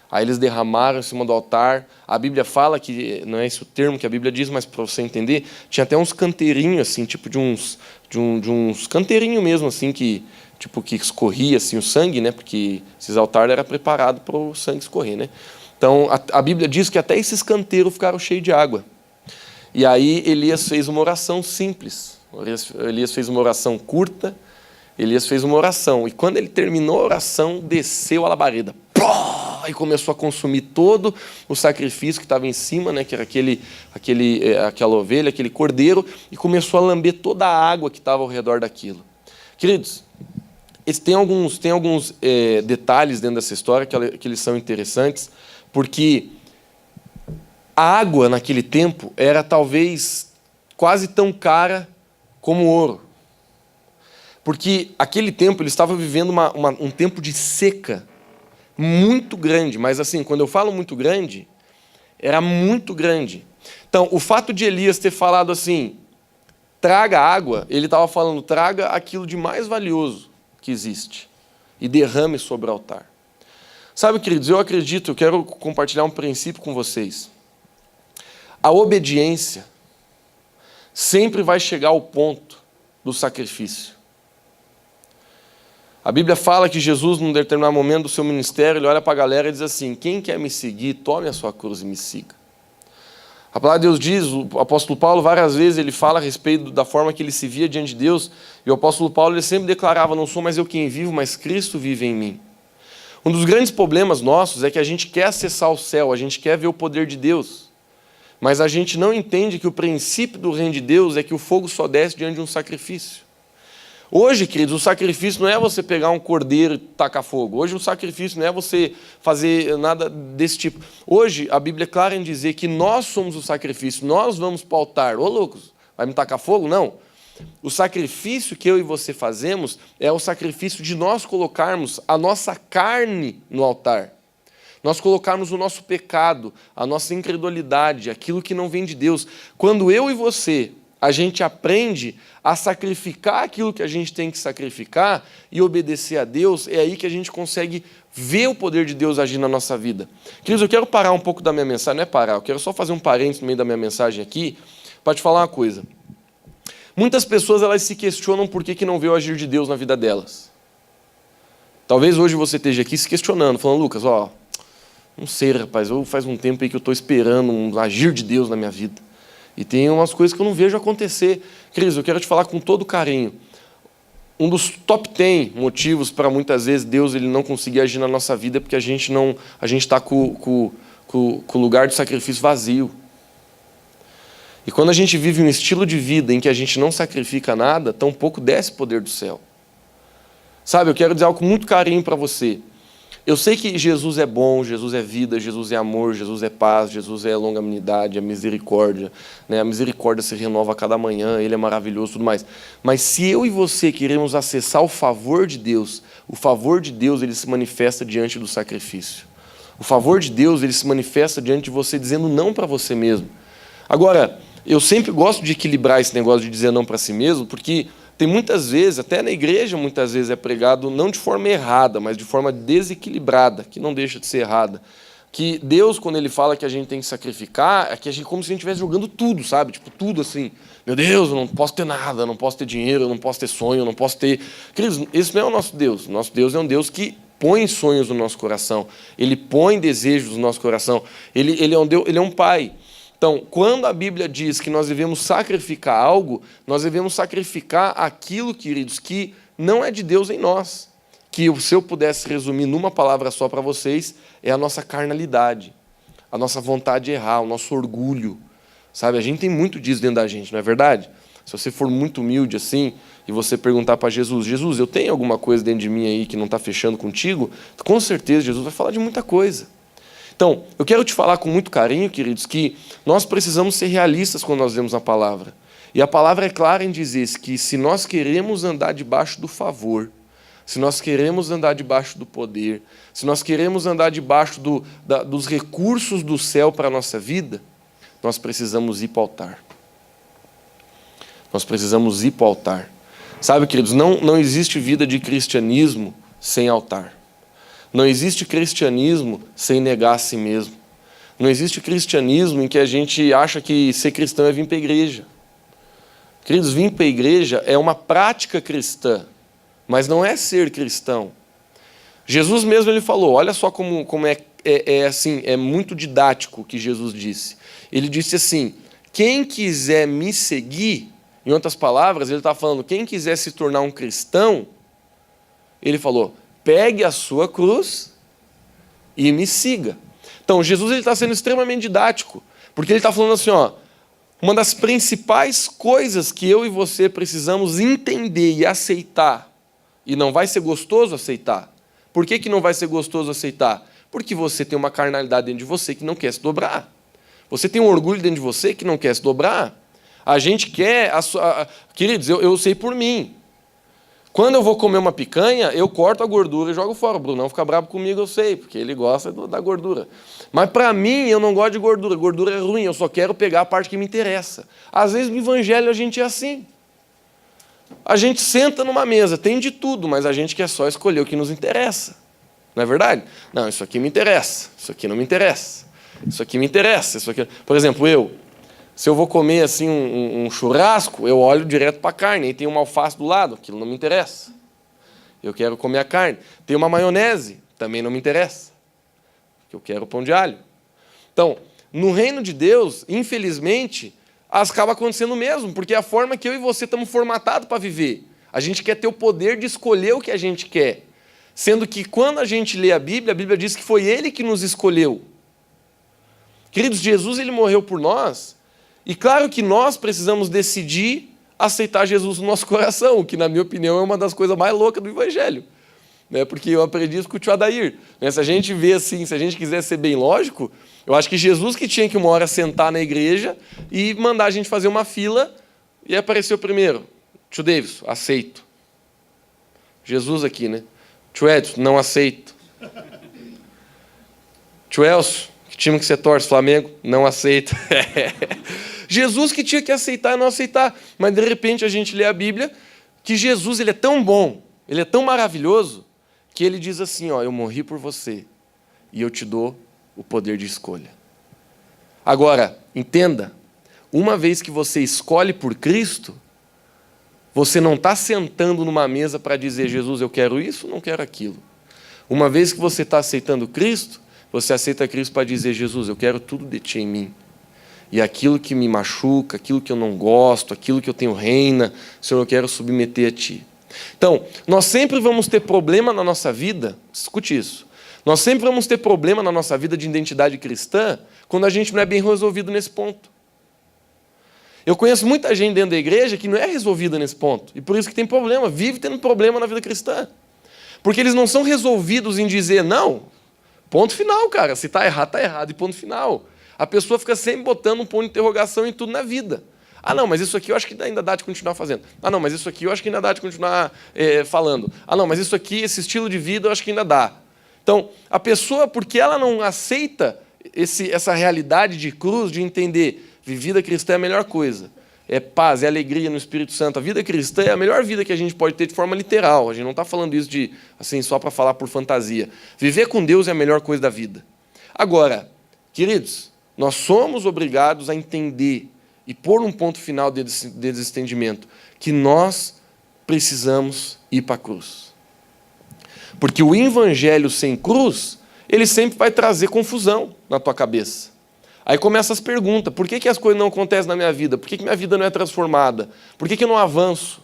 Aí eles derramaram em cima do altar. A Bíblia fala que, não é esse o termo que a Bíblia diz, mas para você entender, tinha até uns canteirinhos, assim, tipo de uns canteirinhos mesmo, assim, que escorria assim, o sangue, né? Porque esses altares eram preparados para o sangue escorrer, né? Então, a Bíblia diz que até esses canteiros ficaram cheios de água. E aí Elias fez uma oração simples. Elias fez uma oração curta, Elias fez uma oração. E quando ele terminou a oração, desceu a labareda. E começou a consumir todo o sacrifício que estava em cima, né, que era aquela ovelha, aquele cordeiro, e começou a lamber toda a água que estava ao redor daquilo. Queridos, tem alguns detalhes dentro dessa história que eles são interessantes, porque a água naquele tempo era talvez quase tão cara como ouro. Porque aquele tempo, ele estava vivendo um tempo de seca muito grande. Mas assim, quando eu falo muito grande, era muito grande. Então, o fato de Elias ter falado assim, traga água, ele estava falando, traga aquilo de mais valioso que existe e derrame sobre o altar. Sabe, queridos, eu quero compartilhar um princípio com vocês. A obediência sempre vai chegar ao ponto do sacrifício. A Bíblia fala que Jesus, num determinado momento do seu ministério, ele olha para a galera e diz assim, quem quer me seguir, tome a sua cruz e me siga. A palavra de Deus diz, o apóstolo Paulo, várias vezes, ele fala a respeito da forma que ele se via diante de Deus, e o apóstolo Paulo ele sempre declarava, não sou mais eu quem vivo, mas Cristo vive em mim. Um dos grandes problemas nossos é que a gente quer acessar o céu, a gente quer ver o poder de Deus, mas a gente não entende que o princípio do reino de Deus é que o fogo só desce diante de um sacrifício. Hoje, queridos, o sacrifício não é você pegar um cordeiro e tacar fogo. Hoje o sacrifício não é você fazer nada desse tipo. Hoje a Bíblia é clara em dizer que nós somos o sacrifício, nós vamos para o altar. Ô, loucos, vai me tacar fogo? Não. O sacrifício que eu e você fazemos é o sacrifício de nós colocarmos a nossa carne no altar. Nós colocarmos o nosso pecado, a nossa incredulidade, aquilo que não vem de Deus. Quando eu e você, a gente aprende a sacrificar aquilo que a gente tem que sacrificar e obedecer a Deus, é aí que a gente consegue ver o poder de Deus agir na nossa vida. Queridos, eu quero parar um pouco da minha mensagem, não é parar, eu quero só fazer um parênteses no meio da minha mensagem aqui, para te falar uma coisa. Muitas pessoas elas se questionam por que não vê o agir de Deus na vida delas. Talvez hoje você esteja aqui se questionando, falando, Lucas, não sei, rapaz, faz um tempo aí que eu estou esperando um agir de Deus na minha vida. E tem umas coisas que eu não vejo acontecer. Queridos, eu quero te falar com todo carinho. Um dos top 10 motivos para muitas vezes Deus ele não conseguir agir na nossa vida é porque a gente está com o lugar de sacrifício vazio. E quando a gente vive um estilo de vida em que a gente não sacrifica nada, tampouco desce o poder do céu. Sabe, eu quero dizer algo com muito carinho para você. Eu sei que Jesus é bom, Jesus é vida, Jesus é amor, Jesus é paz, Jesus é longanimidade, é misericórdia. Né? A misericórdia se renova a cada manhã, Ele é maravilhoso e tudo mais. Mas se eu e você queremos acessar o favor de Deus ele se manifesta diante do sacrifício. O favor de Deus ele se manifesta diante de você dizendo não para você mesmo. Agora, eu sempre gosto de equilibrar esse negócio de dizer não para si mesmo, porque tem muitas vezes, até na igreja muitas vezes é pregado não de forma errada, mas de forma desequilibrada, que não deixa de ser errada. Que Deus, quando Ele fala que a gente tem que sacrificar, é que a gente, como se a gente estivesse jogando tudo, sabe? Tipo, tudo assim. Meu Deus, eu não posso ter nada, eu não posso ter dinheiro, eu não posso ter sonho, eu não posso ter... Queridos, esse não é o nosso Deus. O nosso Deus é um Deus que põe sonhos no nosso coração. Ele põe desejos no nosso coração. Ele é um Deus, Ele é um Pai. Então, quando a Bíblia diz que nós devemos sacrificar algo, nós devemos sacrificar aquilo, queridos, que não é de Deus em nós. Que, se eu pudesse resumir numa palavra só para vocês, é a nossa carnalidade, a nossa vontade de errar, o nosso orgulho, Sabe, a gente tem muito disso dentro da gente, não é verdade? Se você for muito humilde assim, e você perguntar para Jesus, Jesus, eu tenho alguma coisa dentro de mim aí que não está fechando contigo? Com certeza Jesus vai falar de muita coisa. Então, eu quero te falar com muito carinho, queridos, que nós precisamos ser realistas quando nós lemos a palavra. E a palavra é clara em dizer que se nós queremos andar debaixo do favor, se nós queremos andar debaixo do poder, se nós queremos andar debaixo dos recursos do céu para a nossa vida, nós precisamos ir para o altar. Nós precisamos ir para o altar. Sabe, queridos, não existe vida de cristianismo sem altar. Não existe cristianismo sem negar a si mesmo. Não existe cristianismo em que a gente acha que ser cristão é vir para a igreja. Queridos, vir para a igreja é uma prática cristã, mas não é ser cristão. Jesus mesmo ele falou, olha só como assim, é muito didático o que Jesus disse. Ele disse assim, quem quiser me seguir, em outras palavras, ele está falando, quem quiser se tornar um cristão, ele falou, pegue a sua cruz e me siga. Então, Jesus está sendo extremamente didático, porque ele está falando assim, ó, uma das principais coisas que eu e você precisamos entender e aceitar, e não vai ser gostoso aceitar. Por que não vai ser gostoso aceitar? Porque você tem uma carnalidade dentro de você que não quer se dobrar. Você tem um orgulho dentro de você que não quer se dobrar. A gente quer... Queridos, eu sei por mim. Quando eu vou comer uma picanha, eu corto a gordura e jogo fora. O Brunão fica bravo comigo, eu sei, porque ele gosta da gordura. Mas para mim, eu não gosto de gordura. Gordura é ruim, eu só quero pegar a parte que me interessa. Às vezes no evangelho a gente é assim. A gente senta numa mesa, tem de tudo, mas a gente quer só escolher o que nos interessa. Não é verdade? Não, isso aqui me interessa, isso aqui não me interessa. Isso aqui me interessa, isso aqui... Por exemplo, se eu vou comer assim um churrasco, eu olho direto para a carne, aí tem uma alface do lado, aquilo não me interessa. Eu quero comer a carne. Tem uma maionese, também não me interessa, porque eu quero pão de alho. Então, no reino de Deus, infelizmente, acaba acontecendo o mesmo, porque é a forma que eu e você estamos formatados para viver. A gente quer ter o poder de escolher o que a gente quer. Sendo que quando a gente lê a Bíblia diz que foi Ele que nos escolheu. Queridos, Jesus ele morreu por nós, e claro que nós precisamos decidir aceitar Jesus no nosso coração, o que, na minha opinião, é uma das coisas mais loucas do Evangelho. Né? Porque eu aprendi isso com o tio Adair. Né? Se a gente vê assim, se a gente quiser ser bem lógico, eu acho que Jesus que tinha que uma hora sentar na igreja e mandar a gente fazer uma fila e apareceu primeiro. Tio Davis, aceito. Jesus aqui, né? Tio Edson, não aceito. Tio Elcio, que time que você torce? Flamengo? Não aceito. Jesus que tinha que aceitar e não aceitar. Mas, de repente, a gente lê a Bíblia que Jesus ele é tão bom, ele é tão maravilhoso, que ele diz assim, ó, eu morri por você e eu te dou o poder de escolha. Agora, entenda, uma vez que você escolhe por Cristo, você não está sentando numa mesa para dizer, Jesus, eu quero isso, não quero aquilo. Uma vez que você está aceitando Cristo, você aceita Cristo para dizer, Jesus, eu quero tudo de ti em mim. E aquilo que me machuca, aquilo que eu não gosto, aquilo que eu tenho reina, Senhor, eu quero submeter a ti. Então, nós sempre vamos ter problema na nossa vida, escute isso, nós sempre vamos ter problema na nossa vida de identidade cristã quando a gente não é bem resolvido nesse ponto. Eu conheço muita gente dentro da igreja que não é resolvida nesse ponto, e por isso que tem problema, vive tendo problema na vida cristã. Porque eles não são resolvidos em dizer, não, ponto final, cara, se está errado, e ponto final. A pessoa fica sempre botando um ponto de interrogação em tudo na vida. Ah, não, mas isso aqui eu acho que ainda dá de continuar fazendo. Ah, não, mas isso aqui eu acho que ainda dá de continuar falando. Ah, não, mas isso aqui, esse estilo de vida eu acho que ainda dá. Então, a pessoa, porque ela não aceita essa realidade de cruz, de entender, vida cristã é a melhor coisa. É paz, é alegria no Espírito Santo. A vida cristã é a melhor vida que a gente pode ter de forma literal. A gente não está falando isso de, assim, só para falar por fantasia. Viver com Deus é a melhor coisa da vida. Agora, queridos, nós somos obrigados a entender e pôr um ponto final desse entendimento, que nós precisamos ir para a cruz. Porque o evangelho sem cruz, ele sempre vai trazer confusão na tua cabeça. Aí começam as perguntas, por que as coisas não acontecem na minha vida? Por que minha vida não é transformada? Por que eu não avanço?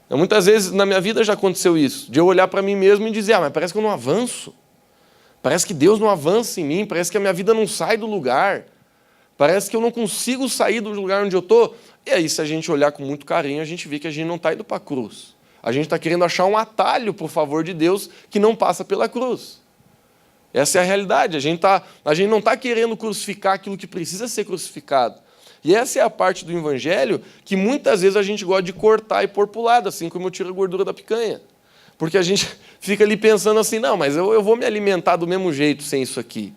Muitas vezes na minha vida já aconteceu isso, de eu olhar para mim mesmo e dizer, mas parece que eu não avanço. Parece que Deus não avança em mim, parece que a minha vida não sai do lugar. Parece que eu não consigo sair do lugar onde eu estou. E aí, se a gente olhar com muito carinho, a gente vê que a gente não está indo para a cruz. A gente está querendo achar um atalho para o favor de Deus que não passa pela cruz. Essa é a realidade. A gente não está querendo crucificar aquilo que precisa ser crucificado. E essa é a parte do evangelho que muitas vezes a gente gosta de cortar e pôr para o lado, assim como eu tiro a gordura da picanha. Porque a gente fica ali pensando assim, não, mas eu vou me alimentar do mesmo jeito sem isso aqui.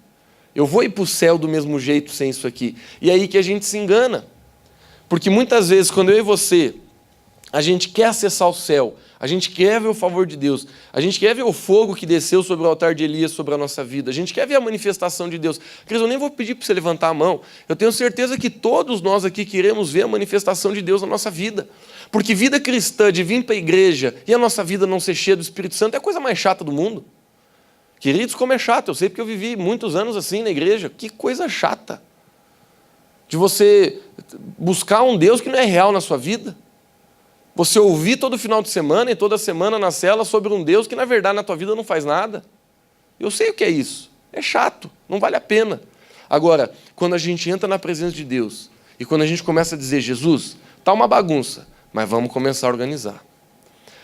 Eu vou ir para o céu do mesmo jeito sem isso aqui. E é aí que a gente se engana. Porque muitas vezes, quando eu e você, a gente quer acessar o céu, a gente quer ver o favor de Deus, a gente quer ver o fogo que desceu sobre o altar de Elias sobre a nossa vida, a gente quer ver a manifestação de Deus. Cris, eu nem vou pedir para você levantar a mão. Eu tenho certeza que todos nós aqui queremos ver a manifestação de Deus na nossa vida. Porque vida cristã, de vir para a igreja e a nossa vida não ser cheia do Espírito Santo é a coisa mais chata do mundo. Queridos, como é chato. Eu sei porque eu vivi muitos anos assim na igreja. Que coisa chata. De você buscar um Deus que não é real na sua vida. Você ouvir todo final de semana e toda semana na cela sobre um Deus que, na verdade, na tua vida não faz nada. Eu sei o que é isso. É chato. Não vale a pena. Agora, quando a gente entra na presença de Deus e quando a gente começa a dizer, Jesus, está uma bagunça, mas vamos começar a organizar.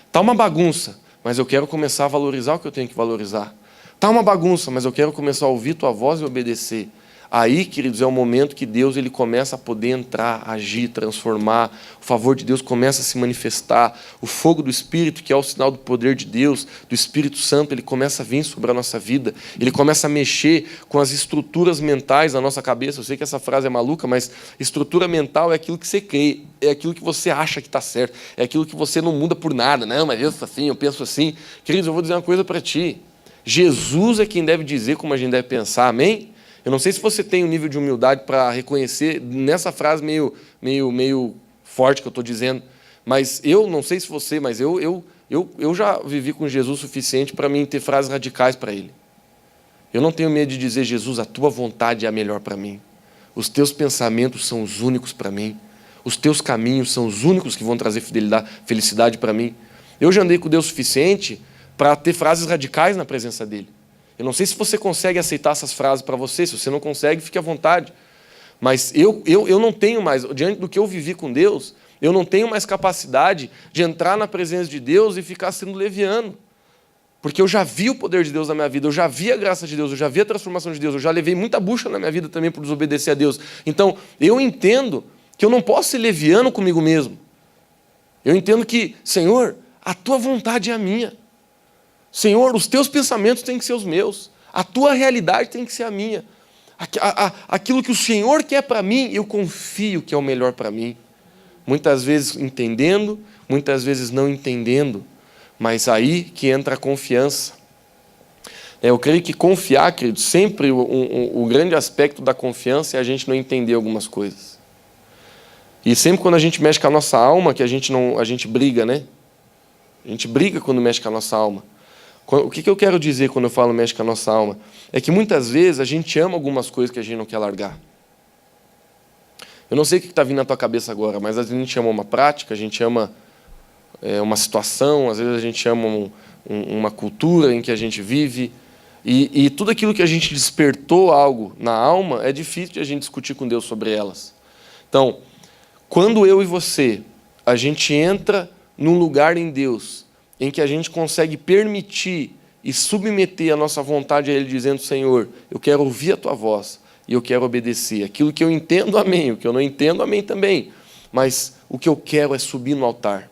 Está uma bagunça, mas eu quero começar a valorizar o que eu tenho que valorizar. Está uma bagunça, mas eu quero começar a ouvir tua voz e obedecer. Aí, queridos, é o momento que Deus ele começa a poder entrar, agir, transformar. O favor de Deus começa a se manifestar. O fogo do Espírito, que é o sinal do poder de Deus, do Espírito Santo, ele começa a vir sobre a nossa vida. Ele começa a mexer com as estruturas mentais da nossa cabeça. Eu sei que essa frase é maluca, mas estrutura mental é aquilo que você crê, é aquilo que você acha que está certo, é aquilo que você não muda por nada. Não, mas eu sou assim, eu penso assim. Queridos, eu vou dizer uma coisa para ti. Jesus é quem deve dizer como a gente deve pensar, amém? Eu não sei se você tem um nível de humildade para reconhecer nessa frase meio forte que eu estou dizendo, mas eu não sei se você, mas eu já vivi com Jesus o suficiente para mim ter frases radicais para Ele. Eu não tenho medo de dizer, Jesus, a tua vontade é a melhor para mim. Os teus pensamentos são os únicos para mim. Os teus caminhos são os únicos que vão trazer felicidade para mim. Eu já andei com Deus o suficiente para ter frases radicais na presença dEle. Eu não sei se você consegue aceitar essas frases para você. Se você não consegue, fique à vontade. Mas eu não tenho mais, diante do que eu vivi com Deus, eu não tenho mais capacidade de entrar na presença de Deus e ficar sendo leviano. Porque eu já vi o poder de Deus na minha vida, eu já vi a graça de Deus, eu já vi a transformação de Deus, eu já levei muita bucha na minha vida também por desobedecer a Deus. Então, eu entendo que eu não posso ser leviano comigo mesmo. Eu entendo que, Senhor, a tua vontade é a minha. Senhor, os teus pensamentos têm que ser os meus. A tua realidade tem que ser a minha. Aquilo que o Senhor quer para mim, eu confio que é o melhor para mim. Muitas vezes entendendo, muitas vezes não entendendo. Mas aí que entra a confiança. Eu creio que confiar, querido, sempre o grande aspecto da confiança é a gente não entender algumas coisas. E sempre quando a gente mexe com a nossa alma, que a gente briga, né? A gente briga quando mexe com a nossa alma. O que eu quero dizer quando eu falo mexe com a nossa alma? É que muitas vezes a gente ama algumas coisas que a gente não quer largar. Eu não sei o que está vindo na tua cabeça agora, mas às vezes a gente ama uma prática, a gente ama uma situação, às vezes a gente ama uma cultura em que a gente vive. E tudo aquilo que a gente despertou algo na alma, é difícil de a gente discutir com Deus sobre elas. Então, quando eu e você, a gente entra num lugar em Deus, em que a gente consegue permitir e submeter a nossa vontade a Ele, dizendo, Senhor, eu quero ouvir a Tua voz e eu quero obedecer. Aquilo que eu entendo, amém. O que eu não entendo, amém também. Mas o que eu quero é subir no altar.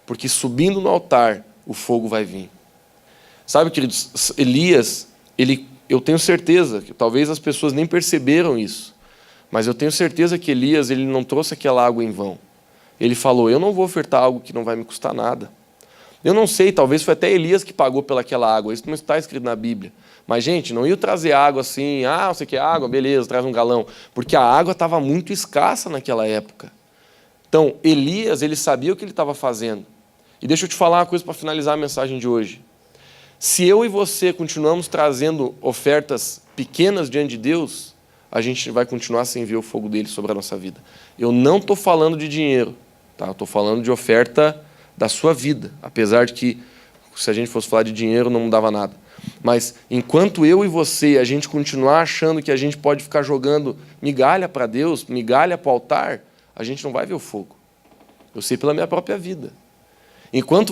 Porque subindo no altar, o fogo vai vir. Sabe, queridos, Elias, eu tenho certeza, que talvez as pessoas nem perceberam isso, mas eu tenho certeza que Elias ele não trouxe aquela água em vão. Ele falou, eu não vou ofertar algo que não vai me custar nada. Eu não sei, talvez foi até Elias que pagou pelaquela água. Isso não está escrito na Bíblia. Mas, gente, não ia trazer água assim, você quer água? Beleza, traz um galão. Porque a água estava muito escassa naquela época. Então, Elias, ele sabia o que ele estava fazendo. E deixa eu te falar uma coisa para finalizar a mensagem de hoje. Se eu e você continuamos trazendo ofertas pequenas diante de Deus, a gente vai continuar sem ver o fogo dele sobre a nossa vida. Eu não estou falando de dinheiro, tá? Eu estou falando de oferta da sua vida, apesar de que, se a gente fosse falar de dinheiro, não mudava nada. Mas enquanto eu e você, a gente continuar achando que a gente pode ficar jogando migalha para Deus, migalha para o altar, a gente não vai ver o fogo. Eu sei pela minha própria vida. Enquanto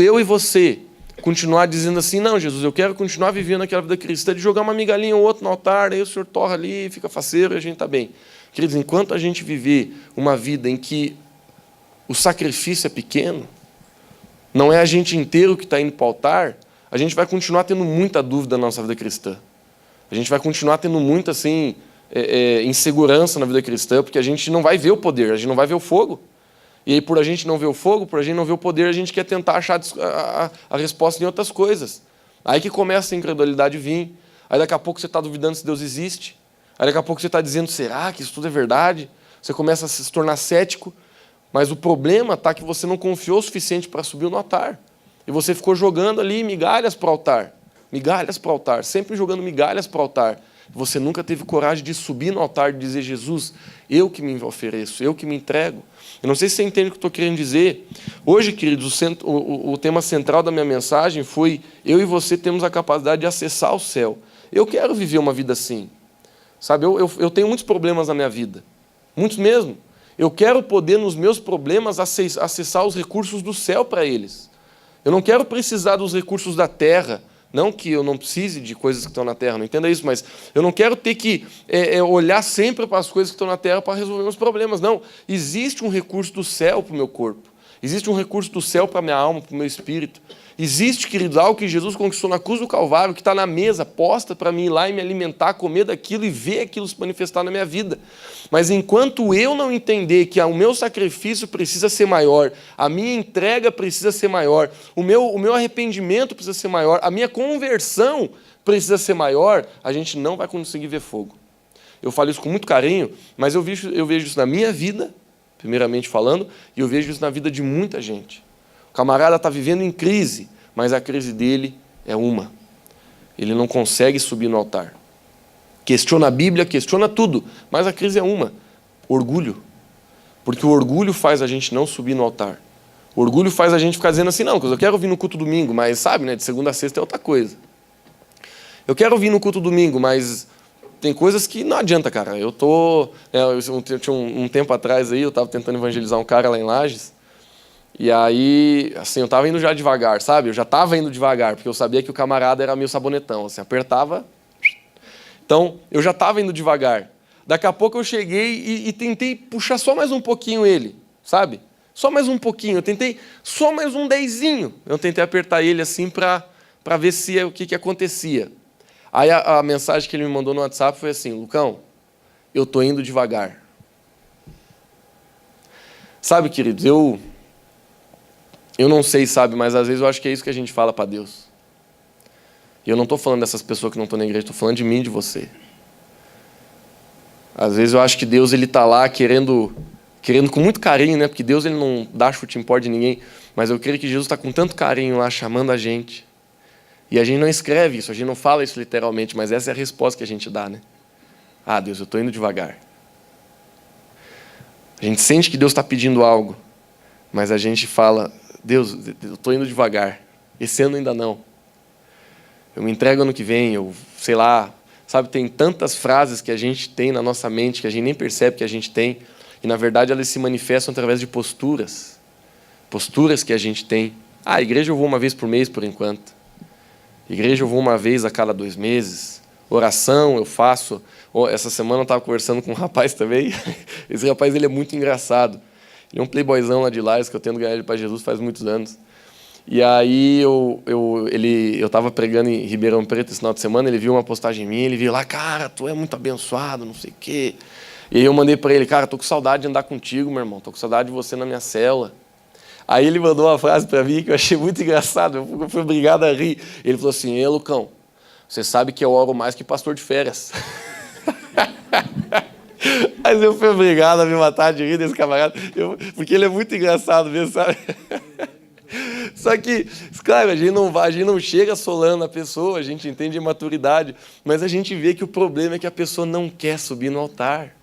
eu e você continuar dizendo assim, não, Jesus, eu quero continuar vivendo aquela vida cristã de jogar uma migalhinha ou outra no altar, aí o Senhor torra ali, fica faceiro e a gente está bem. Queridos, enquanto a gente viver uma vida em que o sacrifício é pequeno, não é a gente inteiro que está indo para o altar, a gente vai continuar tendo muita dúvida na nossa vida cristã. A gente vai continuar tendo muita assim, insegurança na vida cristã, porque a gente não vai ver o poder, a gente não vai ver o fogo. E aí, por a gente não ver o fogo, por a gente não ver o poder, a gente quer tentar achar a resposta em outras coisas. Aí que começa a incredulidade vir. Aí daqui a pouco você está duvidando se Deus existe. Aí daqui a pouco você está dizendo, será que isso tudo é verdade? Você começa a se tornar cético. Mas o problema está que você não confiou o suficiente para subir no altar. E você ficou jogando ali migalhas para o altar. Migalhas para o altar. Sempre jogando migalhas para o altar. Você nunca teve coragem de subir no altar e dizer, Jesus, eu que me ofereço, eu que me entrego. Eu não sei se você entende o que eu estou querendo dizer. Hoje, queridos, o tema central da minha mensagem foi eu e você temos a capacidade de acessar o céu. Eu quero viver uma vida assim. Sabe, eu tenho muitos problemas na minha vida. Muitos mesmo. Eu quero poder, nos meus problemas, acessar os recursos do céu para eles. Eu não quero precisar dos recursos da terra. Não que eu não precise de coisas que estão na terra, não entenda isso, mas eu não quero ter que olhar sempre para as coisas que estão na terra para resolver meus problemas. Não, existe um recurso do céu para o meu corpo. Existe um recurso do céu para a minha alma, para o meu espírito. Existe, queridos, algo que Jesus conquistou na cruz do Calvário, que está na mesa, posta para mim ir lá e me alimentar, comer daquilo e ver aquilo se manifestar na minha vida. Mas enquanto eu não entender que o meu sacrifício precisa ser maior, a minha entrega precisa ser maior, o meu arrependimento precisa ser maior, a minha conversão precisa ser maior, a gente não vai conseguir ver fogo. Eu falo isso com muito carinho, mas eu vejo isso na minha vida, primeiramente falando, e eu vejo isso na vida de muita gente. O camarada está vivendo em crise, mas a crise dele é uma. Ele não consegue subir no altar. Questiona a Bíblia, questiona tudo, mas a crise é uma. Orgulho. Porque o orgulho faz a gente não subir no altar. O orgulho faz a gente ficar dizendo assim, não, eu quero vir no culto domingo, mas sabe, né, de segunda a sexta é outra coisa. Eu quero vir no culto domingo, mas tem coisas que não adianta, cara. Eu tinha um tempo atrás aí, eu estava tentando evangelizar um cara lá em Lages, e aí, assim, eu estava indo já devagar, sabe? Eu já estava indo devagar, porque eu sabia que o camarada era meio sabonetão, assim, apertava. Então, eu já estava indo devagar. Daqui a pouco eu cheguei e tentei puxar só mais um pouquinho ele, sabe? Só mais um pouquinho. Eu tentei só mais um dezinho. Eu tentei apertar ele assim para ver o que acontecia. Aí a mensagem que ele me mandou no WhatsApp foi assim, Lucão, eu estou indo devagar. Sabe, queridos, eu não sei, sabe, mas às vezes eu acho que é isso que a gente fala para Deus. E eu não estou falando dessas pessoas que não estão na igreja, estou falando de mim e de você. Às vezes eu acho que Deus está lá querendo com muito carinho, né? Porque Deus ele não dá chute em porta de ninguém, mas eu creio que Jesus está com tanto carinho lá chamando a gente. E a gente não escreve isso, a gente não fala isso literalmente, mas essa é a resposta que a gente dá, né? Ah, Deus, eu estou indo devagar. A gente sente que Deus está pedindo algo, mas a gente fala, Deus, eu estou indo devagar. Esse ano ainda não. Eu me entrego ano que vem, eu sei lá. Sabe, tem tantas frases que a gente tem na nossa mente que a gente nem percebe que a gente tem. E, na verdade, elas se manifestam através de posturas. Posturas que a gente tem. Ah, igreja eu vou uma vez por mês, por enquanto. Igreja eu vou uma vez a cada 2 meses. Oração eu faço. Essa semana eu estava conversando com um rapaz também. Esse rapaz ele é muito engraçado. Ele é um playboyzão lá de Lares, que eu tento ganhar ele para Jesus faz muitos anos. E aí eu estava pregando em Ribeirão Preto esse final de semana, ele viu uma postagem minha, ele viu lá, cara, tu é muito abençoado, não sei o quê. E aí eu mandei para ele, cara, tô com saudade de andar contigo, meu irmão, tô com saudade de você na minha cela. Aí ele mandou uma frase para mim que eu achei muito engraçado, eu fui obrigado a rir. Ele falou assim, ei, Lucão, você sabe que eu oro mais que pastor de férias. Mas eu fui obrigado a me matar de rir desse camarada, porque ele é muito engraçado mesmo, sabe? Só que, claro, a gente não chega assolando a pessoa, a gente entende a maturidade, mas a gente vê que o problema é que a pessoa não quer subir no altar.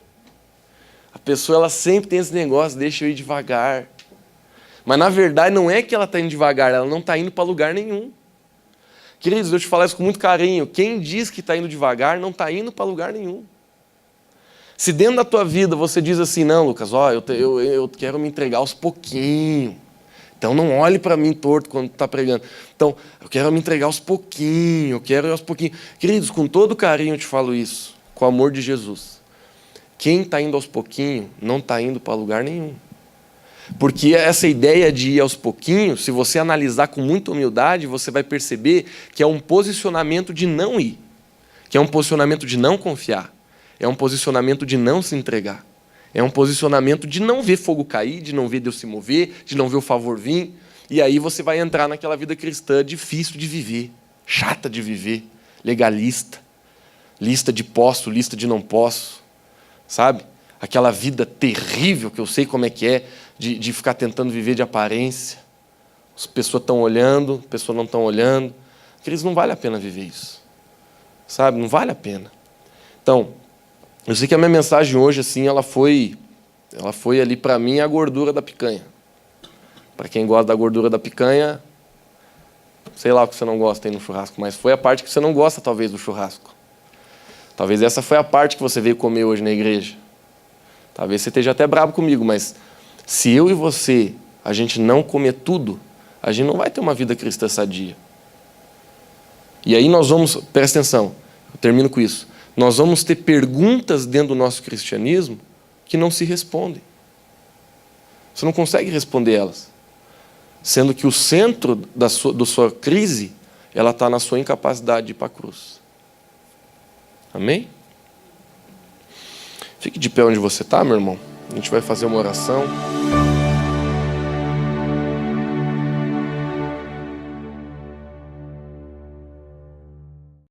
A pessoa ela sempre tem esse negócio, deixa eu ir devagar. Mas, na verdade, não é que ela está indo devagar, ela não está indo para lugar nenhum. Queridos, eu te falo isso com muito carinho. Quem diz que está indo devagar não está indo para lugar nenhum. Se dentro da tua vida você diz assim, não, Lucas, eu quero me entregar aos pouquinhos. Então não olhe para mim torto quando está pregando. Então, eu quero me entregar aos pouquinhos, eu quero ir aos pouquinhos. Queridos, com todo carinho eu te falo isso, com o amor de Jesus. Quem está indo aos pouquinhos não está indo para lugar nenhum. Porque essa ideia de ir aos pouquinhos, se você analisar com muita humildade, você vai perceber que é um posicionamento de não ir, que é um posicionamento de não confiar, é um posicionamento de não se entregar, é um posicionamento de não ver fogo cair, de não ver Deus se mover, de não ver o favor vir, e aí você vai entrar naquela vida cristã difícil de viver, chata de viver, legalista, lista de posso, lista de não posso, sabe? Aquela vida terrível que eu sei como é que é, de ficar tentando viver de aparência. As pessoas estão olhando, as pessoas não estão olhando. Queridos, não vale a pena viver isso. Sabe? Não vale a pena. Então, eu sei que a minha mensagem hoje, assim, ela foi ali para mim a gordura da picanha. Para quem gosta da gordura da picanha, sei lá o que você não gosta aí no churrasco, mas foi a parte que você não gosta, talvez, do churrasco. Talvez essa foi a parte que você veio comer hoje na igreja. Talvez você esteja até bravo comigo, mas se eu e você, a gente não comer tudo, a gente não vai ter uma vida cristã sadia. E aí nós vamos, presta atenção, eu termino com isso, nós vamos ter perguntas dentro do nosso cristianismo que não se respondem. Você não consegue responder elas. Sendo que o centro da sua crise, ela está na sua incapacidade de ir para a cruz. Amém? Fique de pé onde você está, meu irmão. A gente vai fazer uma oração.